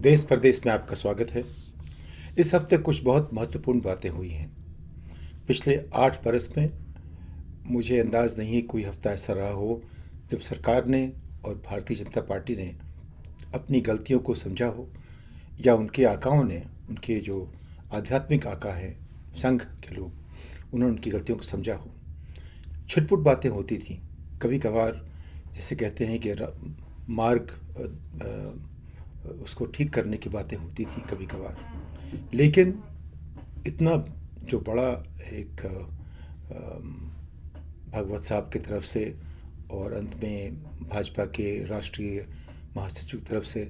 देश प्रदेश में आपका स्वागत है। इस हफ्ते कुछ बहुत महत्वपूर्ण बातें हुई हैं। पिछले 8 बरस में मुझे अंदाज़ नहीं है कोई हफ्ता ऐसा रहा हो जब सरकार ने और भारतीय जनता पार्टी ने अपनी गलतियों को समझा हो, या उनके आकाओं ने, उनके जो आध्यात्मिक आका हैं, संघ के लोग, उन्होंने उनकी गलतियों को समझा हो। छुटपुट बातें होती थीं कभी कभार, जिसे कहते हैं कि मार्ग उसको ठीक करने की बातें होती थी कभी कभार। लेकिन इतना जो बड़ा एक भागवत साहब की तरफ से और अंत में भाजपा के राष्ट्रीय महासचिव की तरफ से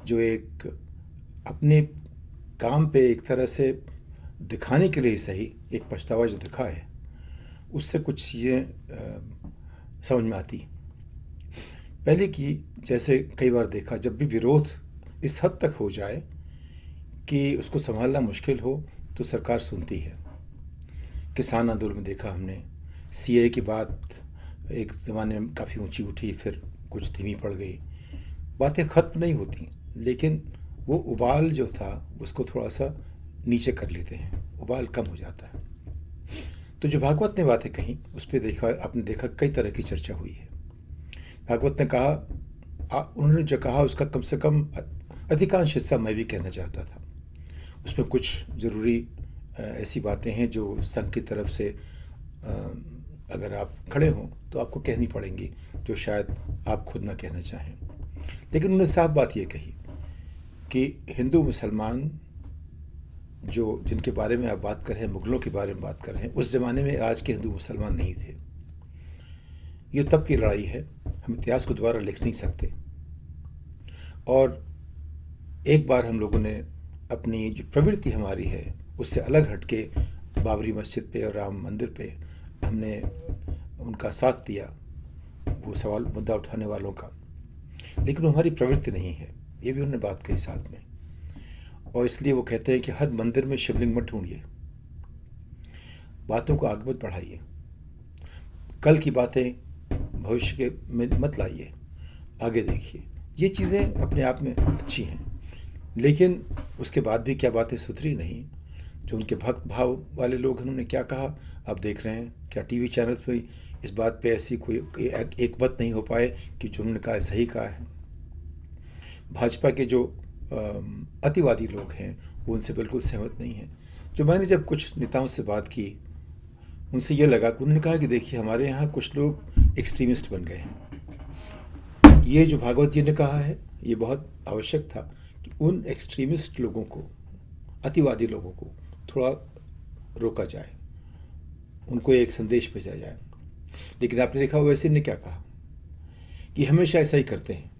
जो एक अपने काम पे एक तरह से दिखाने के लिए ही सही एक पछतावा जो दिखा है, उससे कुछ चीज़ें समझ में आती। पहले की जैसे कई बार देखा, जब भी विरोध इस हद तक हो जाए कि उसको संभालना मुश्किल हो तो सरकार सुनती है। किसान आंदोलन में देखा हमने, सीए की बात एक ज़माने में काफ़ी ऊंची उठी, फिर कुछ धीमी पड़ गई। बातें ख़त्म नहीं होती, लेकिन वो उबाल जो था उसको थोड़ा सा नीचे कर लेते हैं, उबाल कम हो जाता है। तो जो भागवत ने बातें कही उस पर देखा, आपने देखा कई तरह की चर्चा हुई है। भागवत ने कहा, उन्होंने जो कहा उसका कम से कम अधिकांश हिस्सा मैं भी कहना चाहता था। उसमें कुछ ज़रूरी ऐसी बातें हैं जो संघ की तरफ से अगर आप खड़े हों तो आपको कहनी पड़ेंगी, जो शायद आप खुद ना कहना चाहें। लेकिन उन्होंने साफ बात ये कही कि हिंदू मुसलमान जो जिनके बारे में आप बात कर रहे हैं, मुग़लों के बारे में बात कर रहे हैं, उस ज़माने में आज के हिंदू मुसलमान नहीं थे। ये तब की लड़ाई है, हम इतिहास को दोबारा लिख नहीं सकते। और एक बार हम लोगों ने अपनी जो प्रवृत्ति हमारी है उससे अलग हटके बाबरी मस्जिद पे और राम मंदिर पे हमने उनका साथ दिया, वो सवाल मुद्दा उठाने वालों का। लेकिन वो हमारी प्रवृत्ति नहीं है, ये भी उन्होंने बात कही साथ में। और इसलिए वो कहते हैं कि हर मंदिर में शिवलिंग मत ढूंढिए, बातों को आगे मत बढ़ाइए, कल की बातें भविष्य के में मत लाइए, आगे देखिए। ये चीज़ें अपने आप में अच्छी हैं, लेकिन उसके बाद भी क्या बातें सुधरी नहीं। जो उनके भक्त भाव वाले लोग, उन्होंने क्या कहा आप देख रहे हैं। क्या टीवी चैनल्स पे इस बात पे ऐसी कोई एक मत नहीं हो पाए कि जो उन्होंने कहा सही कहा है। भाजपा के जो अतिवादी लोग हैं वो उनसे बिल्कुल सहमत नहीं हैं। जो मैंने जब कुछ नेताओं से बात की, उनसे ये लगा कि उन्होंने कहा कि देखिए हमारे यहाँ कुछ लोग एक्सट्रीमिस्ट बन गए हैं। ये जो भागवत जी ने कहा है ये बहुत आवश्यक था कि उन एक्सट्रीमिस्ट लोगों को, अतिवादी लोगों को थोड़ा रोका जाए, उनको एक संदेश भेजा जाए। लेकिन आपने देखा वैसे ने क्या कहा कि हमेशा ऐसा ही करते हैं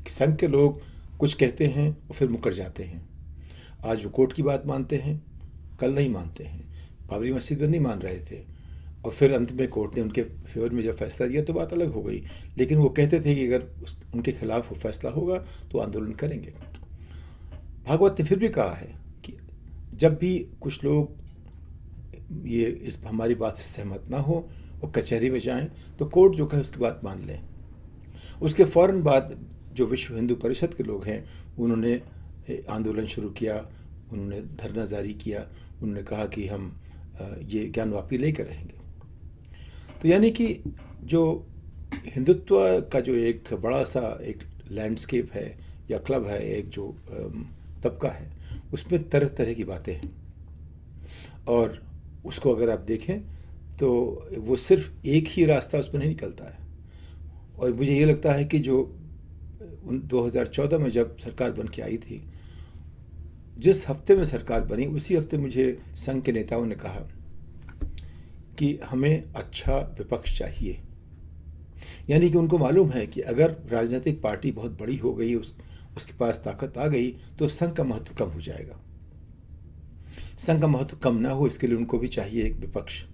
कि संघ के लोग कुछ कहते हैं और फिर मुकर जाते हैं। आज वो कोर्ट की बात मानते हैं, कल नहीं मानते हैं। बाबरी मस्जिद में नहीं मान रहे थे और फिर अंत में कोर्ट ने उनके फेवर में जब फैसला दिया तो बात अलग हो गई। लेकिन वो कहते थे कि अगर उनके खिलाफ वो फैसला होगा तो आंदोलन करेंगे। भागवत ने फिर भी कहा है कि जब भी कुछ लोग ये इस हमारी बात से सहमत ना हो और कचहरी में जाएं तो कोर्ट जो कहे उसकी बात मान लें। उसके फ़ौरन बाद जो विश्व हिंदू परिषद के लोग हैं उन्होंने आंदोलन शुरू किया, उन्होंने धरना जारी किया, उन्होंने कहा कि हम ये ज्ञानवापी लेकर रहेंगे। तो यानी कि जो हिंदुत्व का जो एक बड़ा सा एक लैंडस्केप है या क्लब है, एक जो तबका है, उसमें तरह तरह की बातें हैं। और उसको अगर आप देखें तो वो सिर्फ एक ही रास्ता उसमें नहीं निकलता है। और मुझे ये लगता है कि जो 2014 में जब सरकार बन के आई थी, जिस हफ्ते में सरकार बनी उसी हफ्ते मुझे संघ के नेताओं ने कहा कि हमें अच्छा विपक्ष चाहिए। यानी कि उनको मालूम है कि अगर राजनीतिक पार्टी बहुत बड़ी हो गई, उसके पास ताकत आ गई तो संघ का महत्व कम हो जाएगा। संघ का महत्व कम ना हो इसके लिए उनको भी चाहिए एक विपक्ष।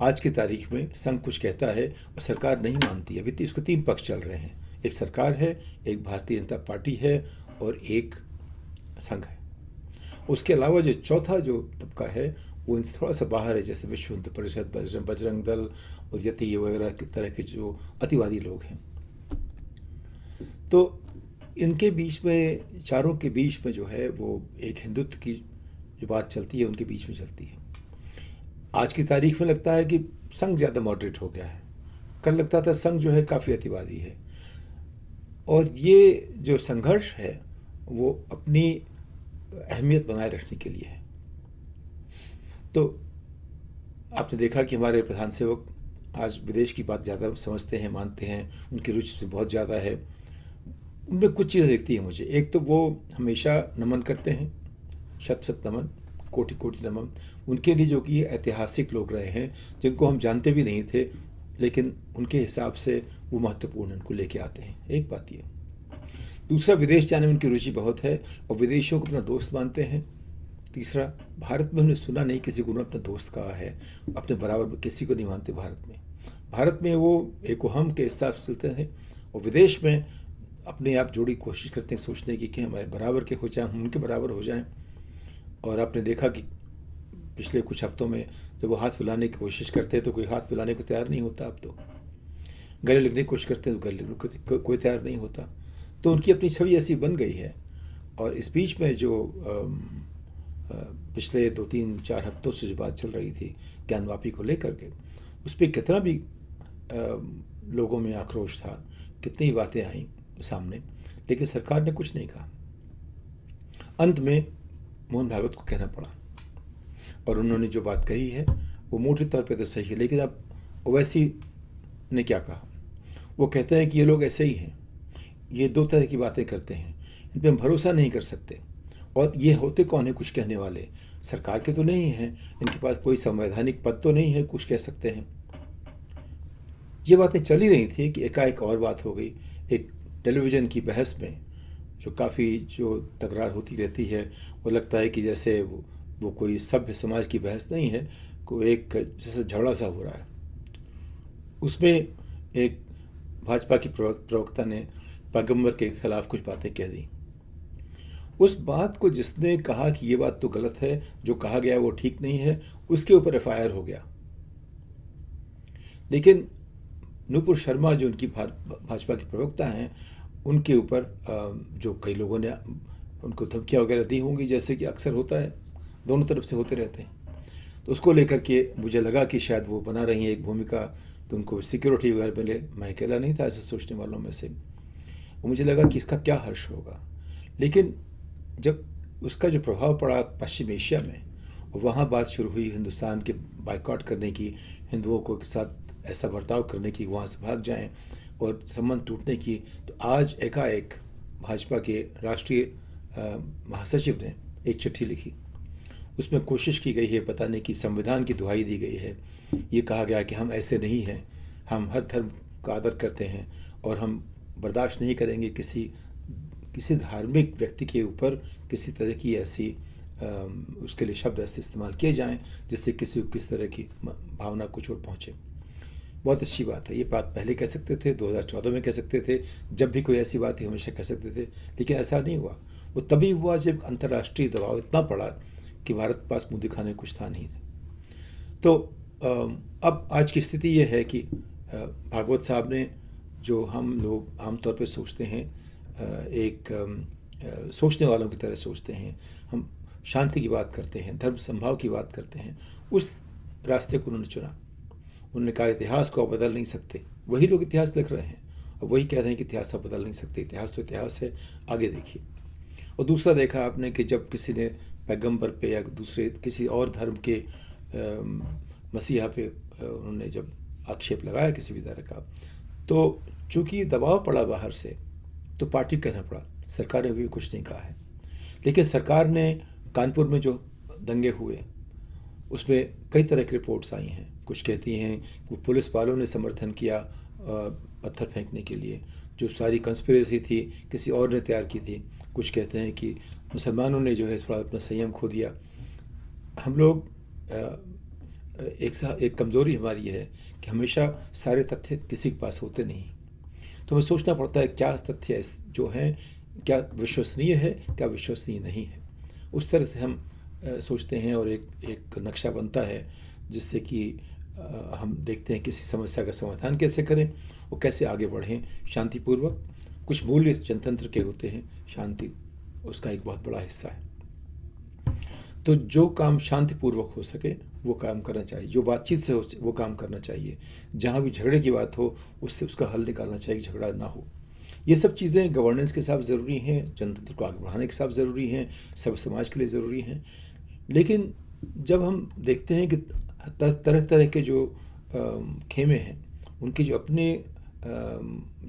आज की तारीख में संघ कुछ कहता है और सरकार नहीं मानती। अभी इसको 3 पक्ष चल रहे हैं, एक सरकार है, एक भारतीय जनता पार्टी है और एक संघ है। उसके अलावा जो चौथा जो तबका है वो इनसे थोड़ा सा बाहर है, जैसे विश्व हिंदू परिषद, बजरंग दल और यति वगैरह की तरह के जो अतिवादी लोग हैं। तो इनके बीच में, चारों के बीच में जो है वो एक हिंदुत्व की जो बात चलती है उनके बीच में चलती है। आज की तारीख में लगता है कि संघ ज़्यादा मॉडरेट हो गया है, कल लगता था संघ जो है काफ़ी अतिवादी है। और ये जो संघर्ष है वो अपनी अहमियत बनाए रखने के लिए है। तो आपने देखा कि हमारे प्रधान सेवक आज विदेश की बात ज़्यादा समझते हैं, मानते हैं, उनकी रुचि उसमें बहुत ज़्यादा है। उनमें कुछ चीज़ें दिखती हैं मुझे। एक तो वो हमेशा नमन करते हैं, शत शत नमन, कोटि कोटि नमन उनके लिए, जो कि ऐतिहासिक लोग रहे हैं जिनको हम जानते भी नहीं थे, लेकिन उनके हिसाब से वो महत्वपूर्ण उनको लेके आते हैं। एक बात ये। दूसरा, विदेश जाने में उनकी रुचि बहुत है और विदेशियों को अपना दोस्त मानते हैं। तीसरा, भारत में हमने सुना नहीं किसी को उन्होंने अपना दोस्त कहा है, अपने बराबर में किसी को नहीं मानते भारत में वो एक हम के हिसाब से चलते हैं, और विदेश में अपने आप जोड़ी कोशिश करते हैं सोचने की कि हमारे बराबर के हो जाएं, हम उनके बराबर हो जाएं। और आपने देखा कि पिछले कुछ हफ्तों में जब वो हाथ फैलाने की कोशिश करते हैं तो कोई हाथ फैलाने को तैयार नहीं होता। अब तो गले लगने की कोशिश करते हैं तो गले लगने को कोई तैयार नहीं होता। तो उनकी अपनी छवि ऐसी बन गई है। और इस बीच में जो पिछले 2-3-4 हफ्तों से जो बात चल रही थी ज्ञानवापी को लेकर के, उस पर कितना भी लोगों में आक्रोश था, कितनी बातें आई सामने, लेकिन सरकार ने कुछ नहीं कहा। अंत में मोहन भागवत को कहना पड़ा, और उन्होंने जो बात कही है वो मोटे तौर पे तो सही है, लेकिन अब ओवैसी ने क्या कहा? वो कहते हैं कि ये लोग ऐसे ही हैं, ये दो तरह की बातें करते हैं, इन पर हम भरोसा नहीं कर सकते। और ये होते कौन है कुछ कहने वाले? सरकार के तो नहीं हैं, इनके पास कोई संवैधानिक पद तो नहीं है कुछ कह सकते हैं। ये बातें चल ही रही थी कि एकाएक और बात हो गई। एक टेलीविज़न की बहस में जो काफ़ी जो तकरार होती रहती है, वो लगता है कि जैसे वो कोई सभ्य समाज की बहस नहीं है, कोई एक जैसे झगड़ा सा हो रहा है। उसमें एक भाजपा की प्रवक्ता ने पैगंबर के खिलाफ कुछ बातें कह दी। उस बात को जिसने कहा कि ये बात तो गलत है, जो कहा गया वो ठीक नहीं है, उसके ऊपर एफआईआर हो गया। लेकिन नूपुर शर्मा जो उनकी भाजपा की प्रवक्ता हैं, उनके ऊपर जो कई लोगों ने उनको धमकियाँ वगैरह दी होंगी, जैसे कि अक्सर होता है, दोनों तरफ से होते रहते हैं। तो उसको लेकर के मुझे लगा कि शायद वो बना रही हैं एक भूमिका कि उनको सिक्योरिटी वगैरह मिले। मैं अकेला नहीं था ऐसे सोचने वालों में से। वो मुझे लगा कि इसका क्या हर्ष होगा। लेकिन जब उसका जो प्रभाव पड़ा पश्चिम एशिया में, और वहाँ बात शुरू हुई हिंदुस्तान के बाइकआउट करने की, हिंदुओं को के साथ ऐसा बर्ताव करने की, वहाँ से भाग जाएं और संबंध टूटने की, तो आज एकाएक भाजपा के राष्ट्रीय महासचिव ने एक चिट्ठी लिखी। उसमें कोशिश की गई है बताने की, संविधान की दुहाई दी गई है। ये कहा गया कि हम ऐसे नहीं हैं, हम हर धर्म का आदर करते हैं और हम बर्दाश्त नहीं करेंगे किसी धार्मिक व्यक्ति के ऊपर किसी तरह की ऐसी उसके लिए शब्द ऐसे इस्तेमाल किए जाएं जिससे किसी को किस तरह की भावना को चोट पहुँचे। बहुत अच्छी बात है। ये बात पहले कह सकते थे, 2014 में कह सकते थे, जब भी कोई ऐसी बात ही हमेशा कह सकते थे, लेकिन ऐसा नहीं हुआ। वो तभी हुआ जब अंतर्राष्ट्रीय दबाव इतना पड़ा कि भारत के पास मुँह दिखाने कुछ था नहीं था। तो अब आज की स्थिति ये है कि भागवत साहब ने, जो हम लोग आमतौर पर सोचते हैं, एक सोचने वालों की तरह सोचते हैं, हम शांति की बात करते हैं, धर्म संभाव की बात करते हैं, उस रास्ते को उन्होंने चुना। उन्होंने कहा इतिहास को आप बदल नहीं सकते। वही लोग इतिहास लिख रहे हैं और वही कह रहे हैं कि इतिहास आप बदल नहीं सकते, इतिहास तो इतिहास है, आगे देखिए। और दूसरा देखा आपने कि जब किसी ने पैगंबर पे या दूसरे किसी और धर्म के मसीहा पे उन्होंने जब आक्षेप लगाया किसी भी तरह का, तो चूँकि दबाव पड़ा बाहर से, तो पार्टी कहना पड़ा। सरकार ने भी कुछ नहीं कहा है। लेकिन सरकार ने कानपुर में जो दंगे हुए उसमें कई तरह की रिपोर्ट्स आई हैं। कुछ कहती हैं कि पुलिस वालों ने समर्थन किया पत्थर फेंकने के लिए, जो सारी कंस्पिरेसी थी किसी और ने तैयार की थी। कुछ कहते हैं कि मुसलमानों ने जो है थोड़ा अपना संयम खो दिया। हम लोग एक कमज़ोरी हमारी है कि हमेशा सारे तथ्य किसी के पास होते नहीं, तो हमें सोचना पड़ता है क्या तथ्य जो हैं क्या विश्वसनीय है, क्या विश्वसनीय नहीं है। उस तरह से हम सोचते हैं और एक नक्शा बनता है जिससे कि हम देखते हैं किसी समस्या का समाधान कैसे करें और कैसे आगे बढ़ें शांतिपूर्वक। कुछ मूल्य जनतंत्र के होते हैं, शांति उसका एक बहुत बड़ा हिस्सा है। तो जो काम शांतिपूर्वक हो सके वो काम करना चाहिए, जो बातचीत से हो वो काम करना चाहिए। जहाँ भी झगड़े की बात हो उससे उसका हल निकालना चाहिए, झगड़ा ना हो। ये सब चीज़ें गवर्नेंस के हिसाब ज़रूरी हैं, जनतंत्र को आगे बढ़ाने के हिसाब ज़रूरी हैं, सब समाज के लिए ज़रूरी हैं। लेकिन जब हम देखते हैं कि तरह तरह के जो खेमे हैं, उनके जो अपने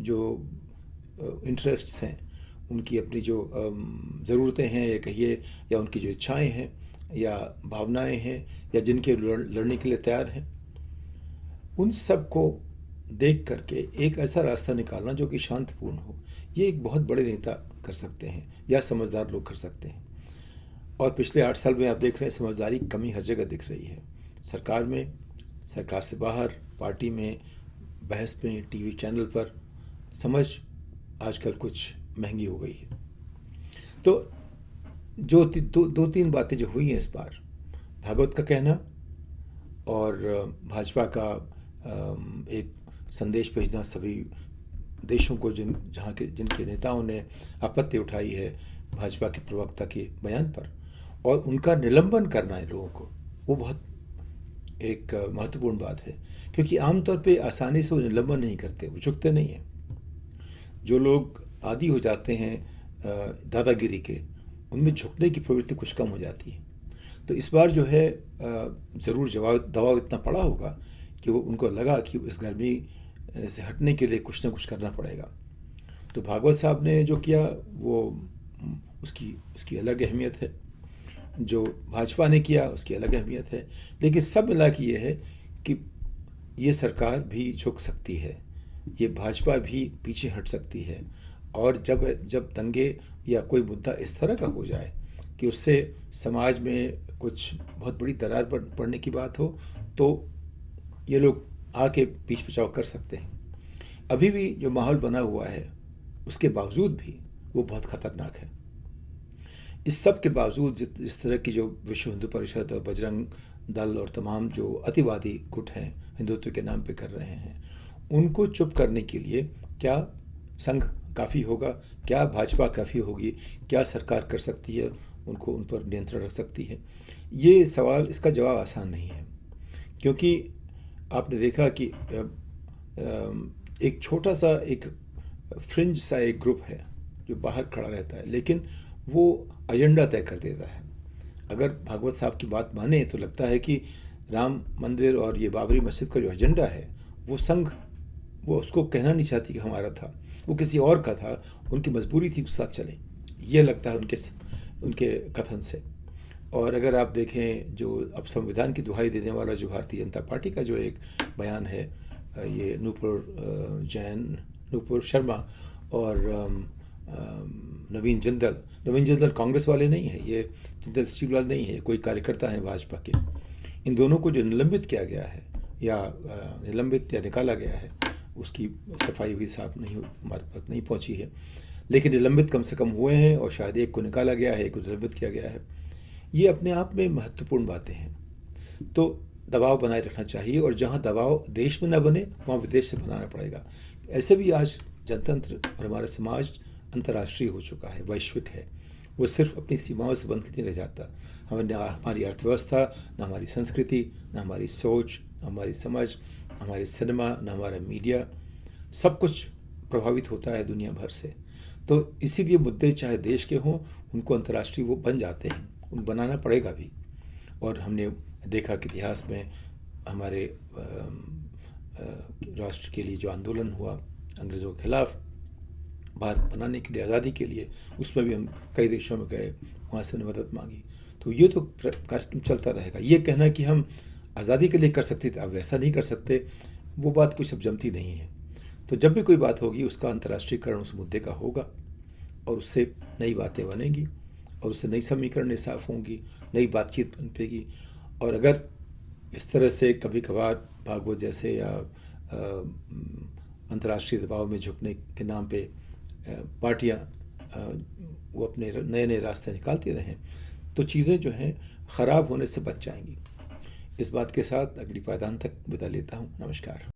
जो इंटरेस्ट्स हैं, उनकी अपनी जो ज़रूरतें हैं या कहिए, या उनकी जो इच्छाएं हैं या भावनाएं हैं, या जिनके लड़ने के लिए तैयार हैं, उन सब को देख करके एक ऐसा रास्ता निकालना जो कि शांतिपूर्ण हो, ये एक बहुत बड़े नेता कर सकते हैं या समझदार लोग कर सकते हैं। और पिछले 8 साल में आप देख रहे हैं समझदारी की कमी हर जगह दिख रही है, सरकार में, सरकार से बाहर, पार्टी में, बहस में, टीवी चैनल पर। समझ आजकल कुछ महंगी हो गई है। तो जो दो तीन बातें जो हुई हैं इस बार, भागवत का कहना और भाजपा का एक संदेश भेजना सभी देशों को, जिनके नेताओं ने आपत्ति उठाई है भाजपा के प्रवक्ता के बयान पर, और उनका निलंबन करना है लोगों को, वो बहुत एक महत्वपूर्ण बात है। क्योंकि आमतौर पे आसानी से वो निलंबन नहीं करते, वो झुकते नहीं हैं। जो लोग आदी हो जाते हैं दादागिरी के, उनमें झुकने की प्रवृत्ति कुछ कम हो जाती है। तो इस बार जो है ज़रूर दबाव इतना पड़ा होगा कि वो उनको लगा कि इस गर्मी से हटने के लिए कुछ ना कुछ करना पड़ेगा। तो भागवत साहब ने जो किया वो उसकी अलग अहमियत है, जो भाजपा ने किया उसकी अलग अहमियत है। लेकिन सब मिला के ये है कि ये सरकार भी झुक सकती है, ये भाजपा भी पीछे हट सकती है। और जब दंगे या कोई मुद्दा इस तरह का हो जाए कि उससे समाज में कुछ बहुत बड़ी दरार पड़ने की बात हो, तो ये लोग आके बीच बचाव कर सकते हैं। अभी भी जो माहौल बना हुआ है उसके बावजूद भी वो बहुत खतरनाक है। इस सब के बावजूद जिस तरह की जो विश्व हिंदू परिषद और बजरंग दल और तमाम जो अतिवादी गुट हैं हिंदुत्व के नाम पे कर रहे हैं, उनको चुप करने के लिए क्या संघ काफ़ी होगा, क्या भाजपा काफ़ी होगी, क्या सरकार कर सकती है, उनको उन पर नियंत्रण रख सकती है? ये सवाल, इसका जवाब आसान नहीं है। क्योंकि आपने देखा कि एक छोटा सा एक फ्रिंज सा एक ग्रुप है जो बाहर खड़ा रहता है, लेकिन वो एजेंडा तय कर देता है। अगर भागवत साहब की बात माने तो लगता है कि राम मंदिर और ये बाबरी मस्जिद का जो एजेंडा है, वो संघ वो उसको कहना नहीं चाहती कि हमारा था, वो किसी और का था, उनकी मजबूरी थी उस साथ चले, ये लगता है उनके कथन से। और अगर आप देखें जो अब संविधान की दुहाई देने वाला जो भारतीय जनता पार्टी का जो एक बयान है, ये नूपुर शर्मा और नवीन जिंदल कांग्रेस वाले नहीं है, ये जिंदल स्टील वाले नहीं है, कोई कार्यकर्ता है भाजपा के। इन दोनों को जो निलंबित किया गया है या निकाला गया है, उसकी सफाई भी साफ नहीं, हमारे तक नहीं पहुंची है। लेकिन निलंबित कम से कम हुए हैं, और शायद एक को निकाला गया है, एक को निलंबित किया गया है। ये अपने आप में महत्वपूर्ण बातें हैं। तो दबाव बनाए रखना चाहिए, और जहाँ दबाव देश में न बने वहाँ विदेश से बनाना पड़ेगा। ऐसे भी आज जनतंत्र और हमारा समाज अंतर्राष्ट्रीय हो चुका है, वैश्विक है। वो सिर्फ अपनी सीमाओं से बंद नहीं रह जाता। हमारी अर्थव्यवस्था, न हमारी संस्कृति, न हमारी सोच, न हमारी समझ, न हमारी सिनेमा, न हमारा मीडिया, सब कुछ प्रभावित होता है दुनिया भर से। तो इसीलिए मुद्दे चाहे देश के हों, उनको अंतर्राष्ट्रीय वो बन जाते हैं, उनको बनाना पड़ेगा भी। और हमने देखा कि इतिहास में हमारे राष्ट्र के लिए जो आंदोलन हुआ अंग्रेज़ों के खिलाफ, भारत बनाने के लिए, आज़ादी के लिए, उसमें भी हम कई देशों में गए, वहाँ से मदद मांगी। तो ये तो कार्यक्रम चलता रहेगा। ये कहना कि हम आज़ादी के लिए कर सकते थे, अब वैसा नहीं कर सकते, वो बात कुछ अब जमती नहीं है। तो जब भी कोई बात होगी उसका अंतर्राष्ट्रीयकरण उस मुद्दे का होगा, और उससे नई बातें बनेंगी, और उससे नई समीकरणें साफ होंगी, नई बातचीत पनपेगी। और अगर इस तरह से कभी कभार भागवत जैसे या अंतर्राष्ट्रीय दबाव में झुकने के नाम पे पार्टियां वो अपने नए नए रास्ते निकालती रहें, तो चीज़ें जो हैं ख़राब होने से बच जाएंगी। इस बात के साथ अगली पायदान तक विदा लेता हूँ। नमस्कार।